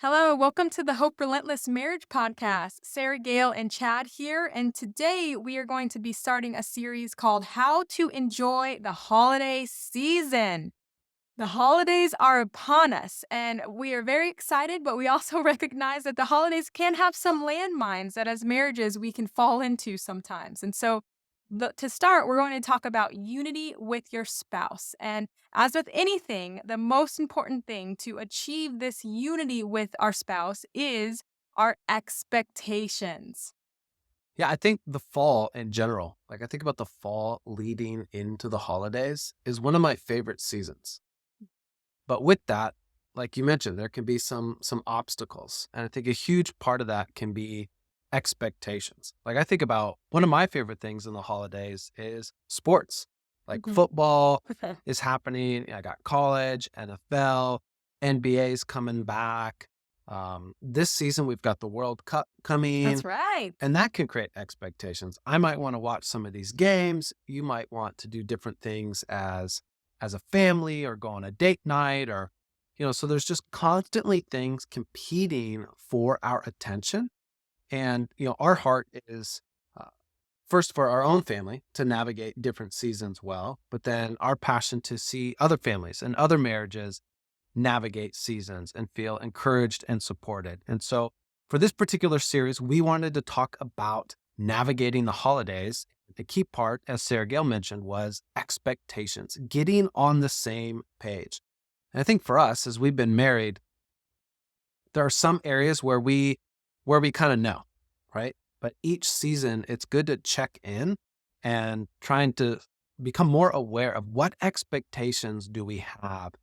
Hello, welcome to the Hope Relentless Marriage Podcast. Sarah Gale and Chad here, and today we are going to be starting a series called How to Enjoy the Holiday Season. The holidays are upon us, and we are very excited, but we also recognize that the holidays can have some landmines that as marriages we can fall into sometimes. And so, to start, we're going to talk about unity with your spouse. And as with anything, the most important thing to achieve this unity with our spouse is our expectations. Yeah, I think the fall in general, I think about the fall leading into the holidays is one of my favorite seasons. But with that, like you mentioned, there can be some obstacles. And I think a huge part of that can be expectations. Like I think about one of my favorite things in the holidays is sports. Like Mhm. football is happening. I got college, NFL, NBA's coming back. This season we've got the World Cup That's coming. right. And that can create expectations. I might want to watch some of these games. You might want to do different things as a family or go on a date night or so there's just constantly things competing for our attention. And our heart is first for our own family to navigate different seasons well, but then our passion to see other families and other marriages navigate seasons and feel encouraged and supported. And so for this particular series, we wanted to talk about navigating the holidays. The key part, as Sarah Gale mentioned, was expectations, getting on the same page. And I think for us, as we've been married, there are some areas where we kind of know, right? But each season, it's good to check in and trying to become more aware of what expectations do we have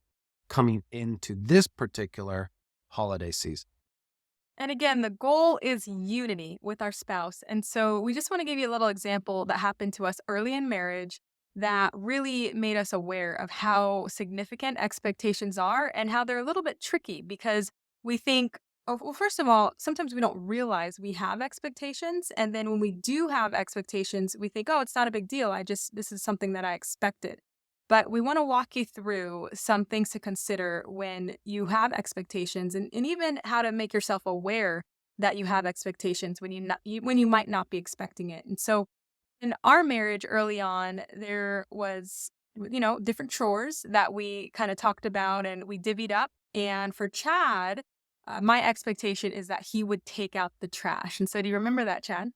coming into this particular holiday season. And again, the goal is unity with our spouse. And so we just want to give you a little example that happened to us early in marriage that really made us aware of how significant expectations are and how they're a little bit tricky because we think, oh, well, first of all, sometimes we don't realize we have expectations. And then when we do have expectations, we think, oh, it's not a big deal. This is something that I expected. But we want to walk you through some things to consider when you have expectations and even how to make yourself aware that you have expectations when when you might not be expecting it. And so in our marriage early on, there was, different chores that we kind of talked about and we divvied up. And for Chad, my expectation is that he would take out the trash. And so do you remember that, Chad?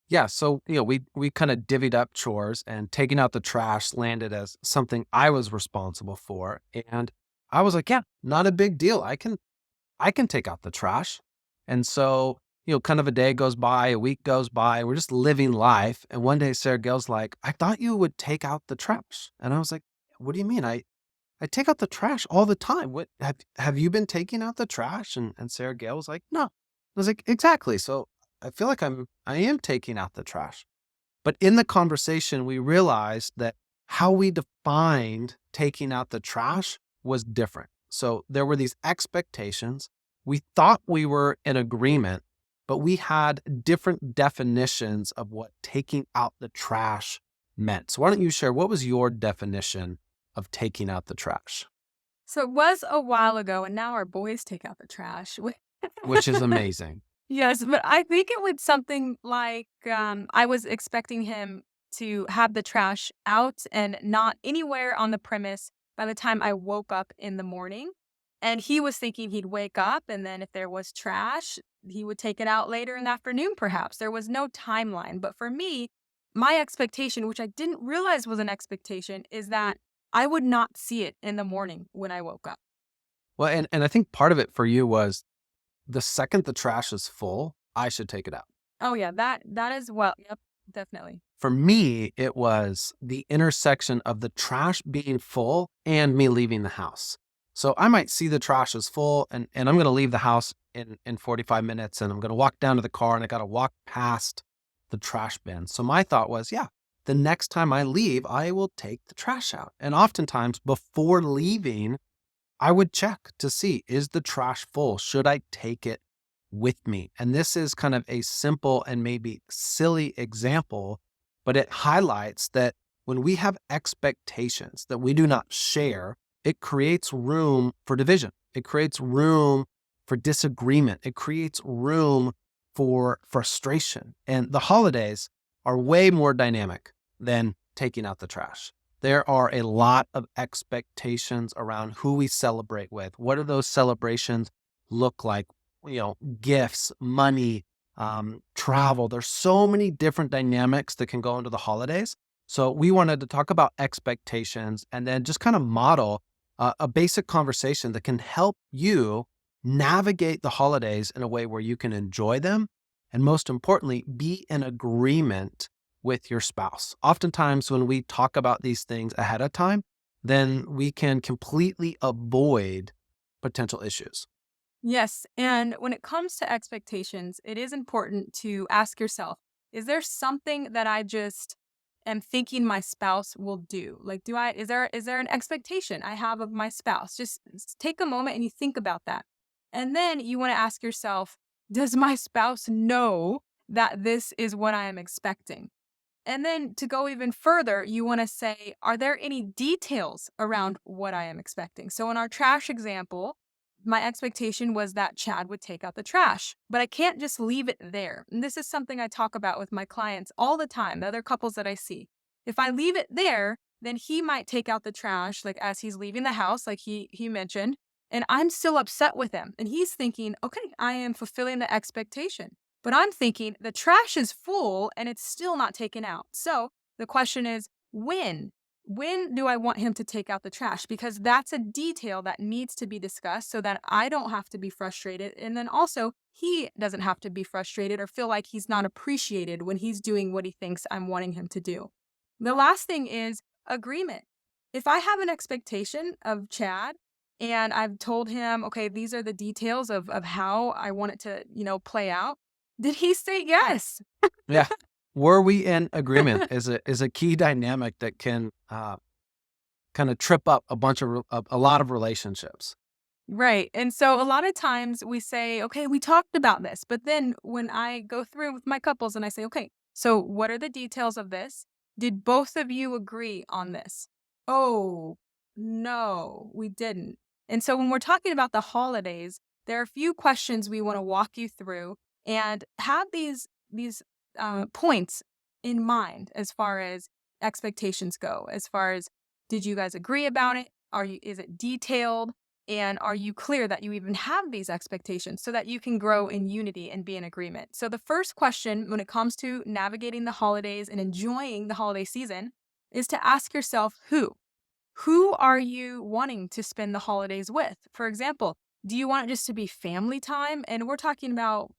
Yeah, so we kind of divvied up chores, and taking out the trash landed as something I was responsible for. And I was like, yeah, not a big deal. I can take out the trash. And so, kind of a day goes by, a week goes by, we're just living life. And one day Sarah Gale's like, I thought you would take out the trash. And I was like, what do you mean? I take out the trash all the time. What have you been taking out the trash? And Sarah Gale was like, no. I was like, exactly. So I feel like I am taking out the trash. But in the conversation, we realized that how we defined taking out the trash was different. So there were these expectations. We thought we were in agreement, but we had different definitions of what taking out the trash meant. So why don't you share what was your definition of taking out the trash, So it was a while ago, and now our boys take out the trash. which is amazing. Yes, but I think it was something like, I was expecting him to have the trash out and not anywhere on the premise by the time I woke up in the morning. And he was thinking he'd wake up and then if there was trash, he would take it out later in the afternoon, perhaps. There was no timeline. But for me, my expectation, which I didn't realize was an expectation, is that I would not see it in the morning when I woke up. Well, and I think part of it for you was the second the trash is full, I should take it out. Oh yeah, that is well, yep, definitely. For me, it was the intersection of the trash being full and me leaving the house. So I might see the trash is full and I'm going to leave the house in 45 minutes and I'm going to walk down to the car and I got to walk past the trash bin. So my thought was, yeah, the next time I leave, I will take the trash out. And oftentimes before leaving, I would check to see, is the trash full? Should I take it with me? And this is kind of a simple and maybe silly example, but it highlights that when we have expectations that we do not share, it creates room for division. It creates room for disagreement. It creates room for frustration. And the holidays are way more dynamic than taking out the trash. There are a lot of expectations around who we celebrate with. What do those celebrations look like? Gifts, money, travel. There's so many different dynamics that can go into the holidays. So we wanted to talk about expectations and then just kind of model a basic conversation that can help you navigate the holidays in a way where you can enjoy them. And most importantly, be in agreement with your spouse. Oftentimes when we talk about these things ahead of time, then we can completely avoid potential issues. Yes. And when it comes to expectations, it is important to ask yourself, is there something that I just am thinking my spouse will do? Like, is there an expectation I have of my spouse? Just take a moment and you think about that. And then you want to ask yourself, does my spouse know that this is what I am expecting? And then to go even further, you want to say, are there any details around what I am expecting? So in our trash example, my expectation was that Chad would take out the trash, but I can't just leave it there. And this is something I talk about with my clients all the time, the other couples that I see. If I leave it there, then he might take out the trash, like as he's leaving the house, like he mentioned, and I'm still upset with him. And he's thinking, okay, I am fulfilling the expectation. But I'm thinking the trash is full and it's still not taken out. So the question is, when? When do I want him to take out the trash? Because that's a detail that needs to be discussed so that I don't have to be frustrated. And then also, he doesn't have to be frustrated or feel like he's not appreciated when he's doing what he thinks I'm wanting him to do. The last thing is agreement. If I have an expectation of Chad and I've told him, okay, these are the details of how I want it to, play out, did he say yes? Yeah. Were we in agreement is a key dynamic that can kind of trip up a lot of relationships. Right. And so a lot of times we say, okay, we talked about this. But then when I go through with my couples and I say, okay, so what are the details of this? Did both of you agree on this? Oh, no, we didn't. And so when we're talking about the holidays, there are a few questions we want to walk you through and have these points in mind as far as expectations go, as far as did you guys agree about it? Is it detailed? And are you clear that you even have these expectations so that you can grow in unity and be in agreement? So the first question when it comes to navigating the holidays and enjoying the holiday season is to ask yourself who? Who are you wanting to spend the holidays with? For example, do you want it just to be family time? And we're talking about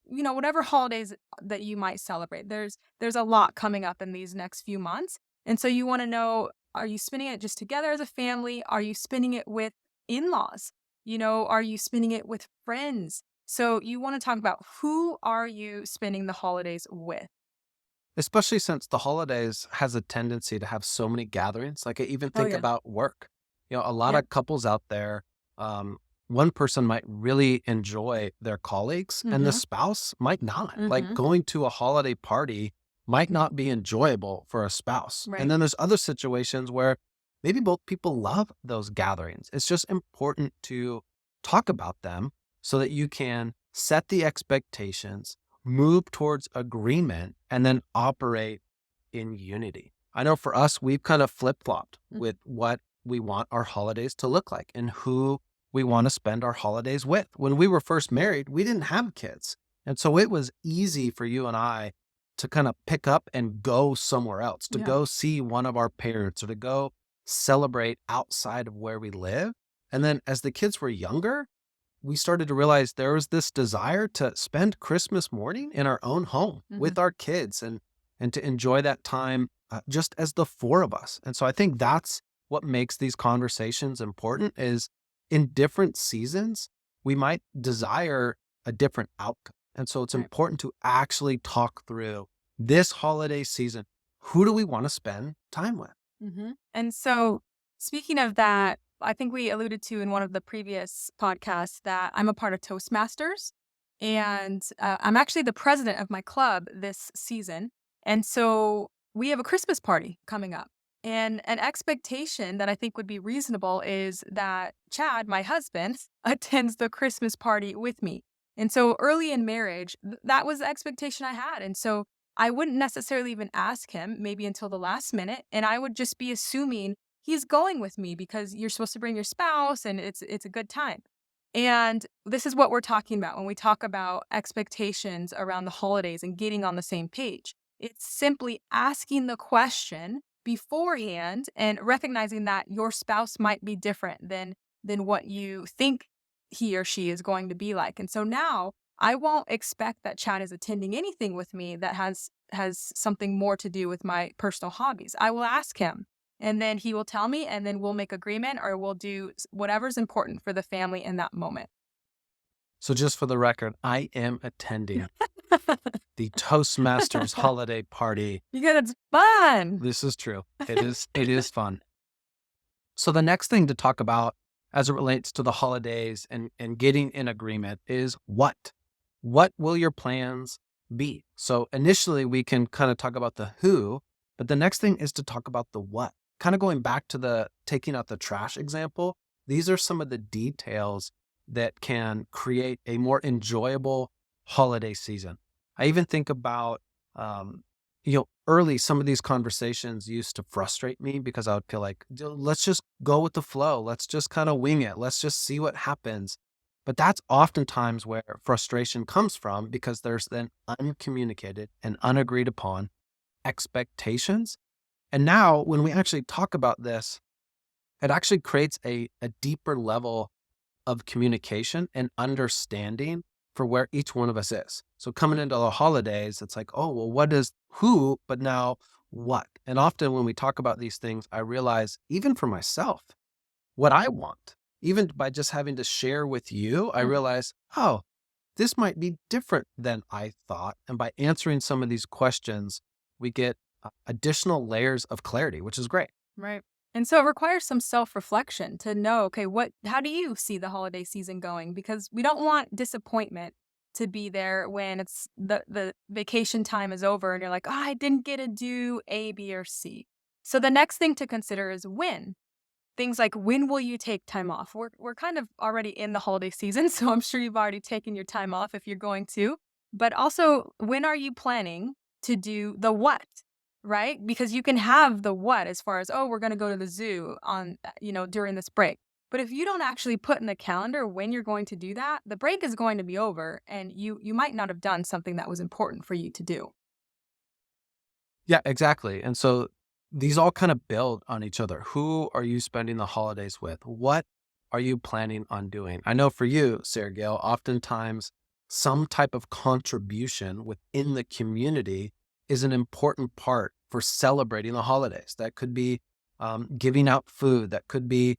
whatever holidays that you might celebrate. There's a lot coming up in these next few months. And so you want to know, are you spending it just together as a family? Are you spending it with in-laws? Are you spending it with friends? So you want to talk about who are you spending the holidays with? Especially since the holidays has a tendency to have so many gatherings. Like I even Oh think yeah. about work. A lot Yeah. of couples out there, one person might really enjoy their colleagues and the Mm-hmm. spouse might not. Like Mm-hmm. going to a holiday party might not be enjoyable for a spouse. And Right. then there's other situations where maybe both people love those gatherings. It's just important to talk about them so that you can set the expectations, move towards agreement, and then operate in unity. I know for us, we've kind of flip flopped with what we want our holidays to look like and who we want to spend our holidays with. When we were first married, we didn't have kids. And so it was easy for you and I to kind of pick up and go somewhere else, to Yeah. go see one of our parents or to go celebrate outside of where we live. And then as the kids were younger, we started to realize there was this desire to spend Christmas morning in our own home Mm-hmm. with our kids and to enjoy that time just as the four of us. And so I think that's what makes these conversations important is in different seasons, we might desire a different outcome. And so it's Right. important to actually talk through this holiday season. Who do we want to spend time with? Mm-hmm. And so, speaking of that, I think we alluded to in one of the previous podcasts that I'm a part of Toastmasters, and I'm actually the president of my club this season. And so, we have a Christmas party coming up. And an expectation that I think would be reasonable is that Chad, my husband, attends the Christmas party with me. And so early in marriage, that was the expectation I had. And so I wouldn't necessarily even ask him maybe until the last minute. And I would just be assuming he's going with me because you're supposed to bring your spouse and it's a good time. And this is what we're talking about when we talk about expectations around the holidays and getting on the same page. It's simply asking the question beforehand and recognizing that your spouse might be different than what you think he or she is going to be like. And so now I won't expect that Chad is attending anything with me that has something more to do with my personal hobbies. I will ask him and then he will tell me and then we'll make agreement or we'll do whatever's important for the family in that moment. So just for the record, I am attending the Toastmasters holiday party. Because it's fun. This is true. It is fun. So the next thing to talk about as it relates to the holidays and getting in agreement is what? What will your plans be? So initially we can kind of talk about the who, but the next thing is to talk about the what. Kind of going back to the taking out the trash example, these are some of the details that can create a more enjoyable holiday season. I even think about, early, some of these conversations used to frustrate me because I would feel like, let's just go with the flow. Let's just kind of wing it. Let's just see what happens. But that's oftentimes where frustration comes from because there's then uncommunicated and unagreed upon expectations. And now when we actually talk about this, it actually creates a deeper level of communication and understanding for where each one of us is. So coming into the holidays, it's like, oh, well, what is who, but now what? And often when we talk about these things, I realize even for myself, what I want, even by just having to share with you, I realize, oh, this might be different than I thought. And by answering some of these questions, we get additional layers of clarity, which is great. Right. And so it requires some self-reflection to know, okay, how do you see the holiday season going? Because we don't want disappointment to be there when it's the vacation time is over and you're like, oh, I didn't get to do A, B, or C. So the next thing to consider is when. Things like when will you take time off? We're kind of already in the holiday season, so I'm sure you've already taken your time off if you're going to. But also, when are you planning to do the what? Right? Because you can have the what as far as, oh, we're going to go to the zoo on, during this break. But if you don't actually put in the calendar when you're going to do that, the break is going to be over and you might not have done something that was important for you to do. Yeah, exactly. And so these all kind of build on each other. Who are you spending the holidays with? What are you planning on doing? I know for you, Sarah Gail, oftentimes some type of contribution within the community is an important part for celebrating the holidays. That could be giving out food. That could be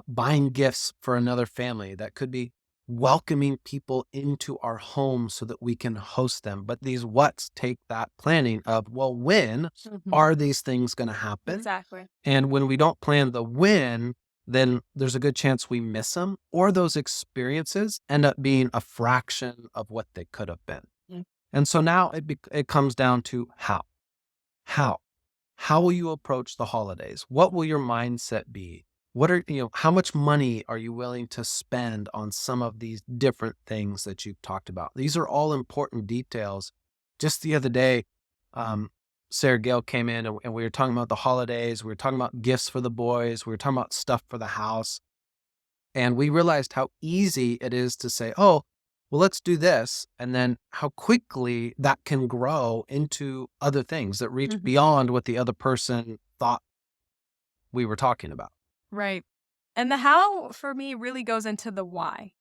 buying gifts for another family. That could be welcoming people into our home so that we can host them. But these what's take that planning of, well, when are these things going to happen? Exactly. And when we don't plan the when, then there's a good chance we miss them or those experiences end up being a fraction of what they could have been. And so now it comes down to how. How will you approach the holidays? What will your mindset be? How much money are you willing to spend on some of these different things that you've talked about? These are all important details. Just the other day, Sarah Gail came in and we were talking about the holidays. We were talking about gifts for the boys. We were talking about stuff for the house. And we realized how easy it is to say, oh, well, let's do this. And then how quickly that can grow into other things that reach beyond what the other person thought we were talking about. Right. And the how for me really goes into the why.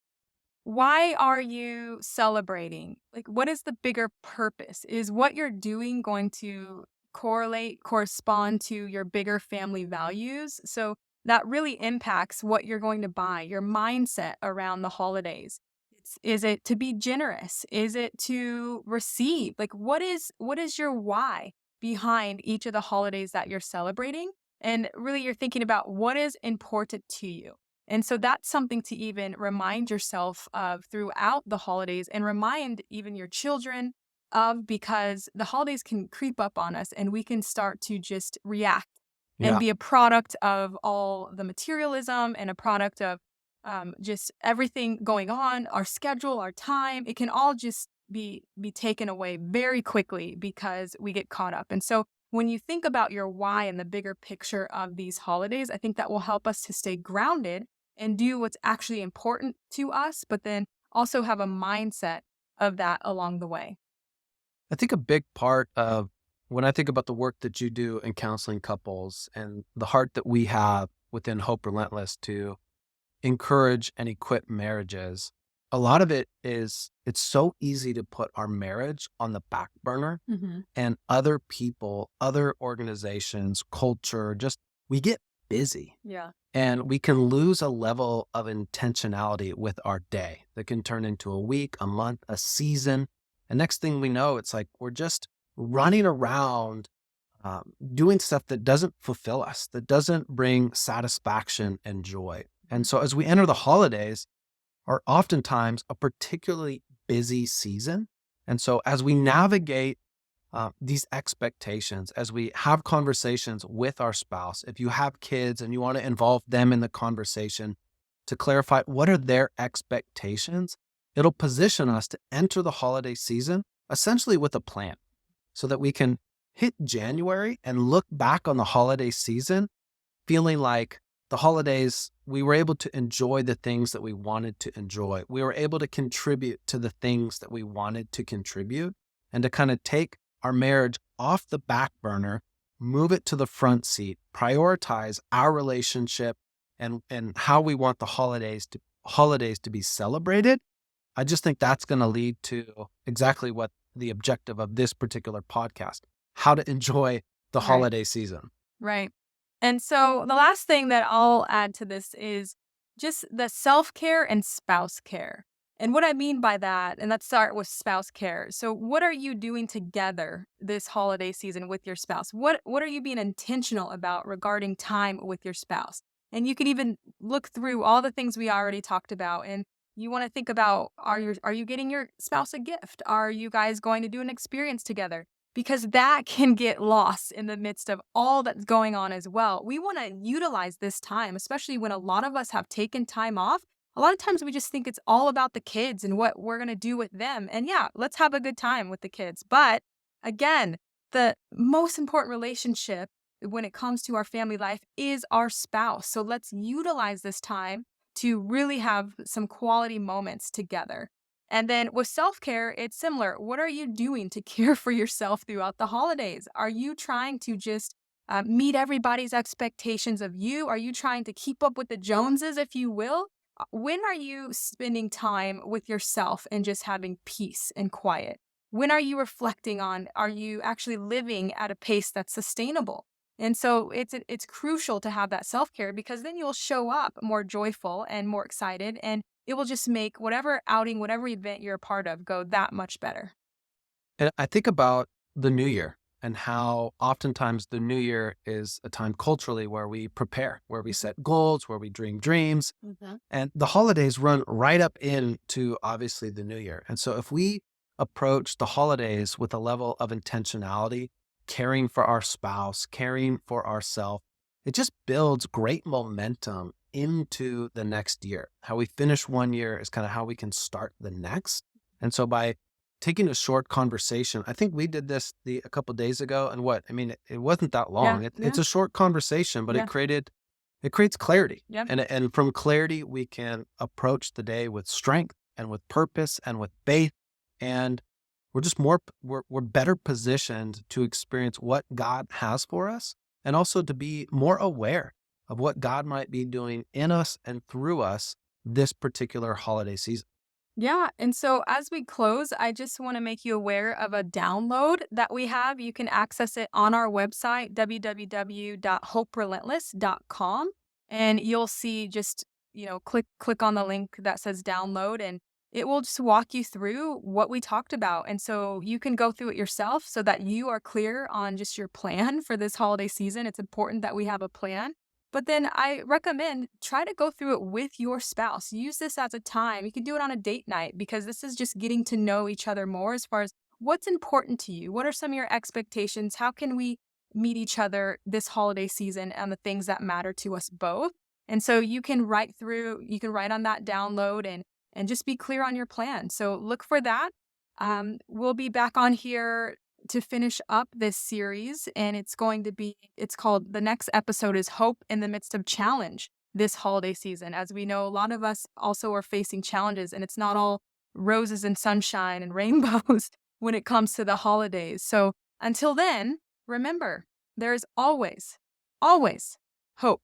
Why are you celebrating? Like, what is the bigger purpose? Is what you're doing going to correspond to your bigger family values? So that really impacts what you're going to buy, your mindset around the holidays. Is it to be generous? Is it to receive? Like, what is your why behind each of the holidays that you're celebrating? And really, you're thinking about what is important to you. And so that's something to even remind yourself of throughout the holidays and remind even your children of, because the holidays can creep up on us and we can start to just react and Yeah. be a product of all the materialism and a product of just everything going on, our schedule, our time. It can all just be taken away very quickly because we get caught up. And so when you think about your why and the bigger picture of these holidays, I think that will help us to stay grounded and do what's actually important to us, but then also have a mindset of that along the way. I think a big part of when I think about the work that you do in counseling couples and the heart that we have within Hope Relentless to encourage and equip marriages, a lot of it is it's so easy to put our marriage on the back burner Hmm. and other people, other organizations, culture, just we get busy Yeah. and we can lose a level of intentionality with our day that can turn into a week, a month, a season. And next thing we know, it's like we're just running around doing stuff that doesn't fulfill us, that doesn't bring satisfaction and joy. And so as we enter the holidays, are oftentimes a particularly busy season. And so as we navigate these expectations, as we have conversations with our spouse, if you have kids and you want to involve them in the conversation to clarify what are their expectations, it'll position us to enter the holiday season essentially with a plan so that we can hit January and look back on the holiday season feeling like the holidays, we were able to enjoy the things that we wanted to enjoy. We were able to contribute to the things that we wanted to contribute and to kind of take our marriage off the back burner, move it to the front seat, prioritize our relationship and how we want the holidays to be celebrated. I just think that's going to lead to exactly what the objective of this particular podcast, how to enjoy the Right. holiday season. Right. And so the last thing that I'll add to this is just the self care and spouse care. And what I mean by that, and let's start with spouse care. So, what are you doing together this holiday season with your spouse? What are you being intentional about regarding time with your spouse? And you could even look through all the things we already talked about, and you want to think about are you getting your spouse a gift? Are you guys going to do an experience together? Because that can get lost in the midst of all that's going on as well. We want to utilize this time, especially when a lot of us have taken time off. A lot of times we just think it's all about the kids and what we're going to do with them. And yeah, let's have a good time with the kids. But again, the most important relationship when it comes to our family life is our spouse. So let's utilize this time to really have some quality moments together. And then with self care, it's similar. What are you doing to care for yourself throughout the holidays? Are you trying to just meet everybody's expectations of you? Are you trying to keep up with the Joneses, if you will? When are you spending time with yourself and just having peace and quiet? When are you reflecting on, are you actually living at a pace that's sustainable? And so it's crucial to have that self care because then you'll show up more joyful and more excited, and it will just make whatever outing, whatever event you're a part of go that much better. And I think about the new year and how oftentimes the new year is a time culturally where we prepare, where we set goals, where we dream dreams. Mhm. And the holidays run right up into obviously the new year. And so if we approach the holidays with a level of intentionality, caring for our spouse, caring for ourselves, it just builds great momentum into the next year. How we finish one year is kind of how we can start the next. And so by taking a short conversation, I think we did this a couple days ago. And what I mean, it wasn't that Yeah, long. It's yeah, a short conversation, but yeah, it creates clarity. yeah. And from clarity, we can approach the day with strength and with purpose and with faith. And we're just we're better positioned to experience what God has for us and also to be more aware of what God might be doing in us and through us this particular holiday season. Yeah. And so as we close, I just want to make you aware of a download that we have. You can access it on our website, www.hoperelentless.com. And you'll see just, click on the link that says download and it will just walk you through what we talked about. And so you can go through it yourself so that you are clear on just your plan for this holiday season. It's important that we have a plan. But then I recommend try to go through it with your spouse. Use this as a time. You can do it on a date night because this is just getting to know each other more as far as what's important to you. What are some of your expectations? How can we meet each other this holiday season and the things that matter to us both. And so you can write on that download and just be clear on your plan. So look for that. We'll be back on here to finish up this series, and it's called, the next episode is Hope in the Midst of Challenge this holiday season. As we know, a lot of us also are facing challenges, and it's not all roses and sunshine and rainbows when it comes to the holidays. So until then, remember, there is always, always hope.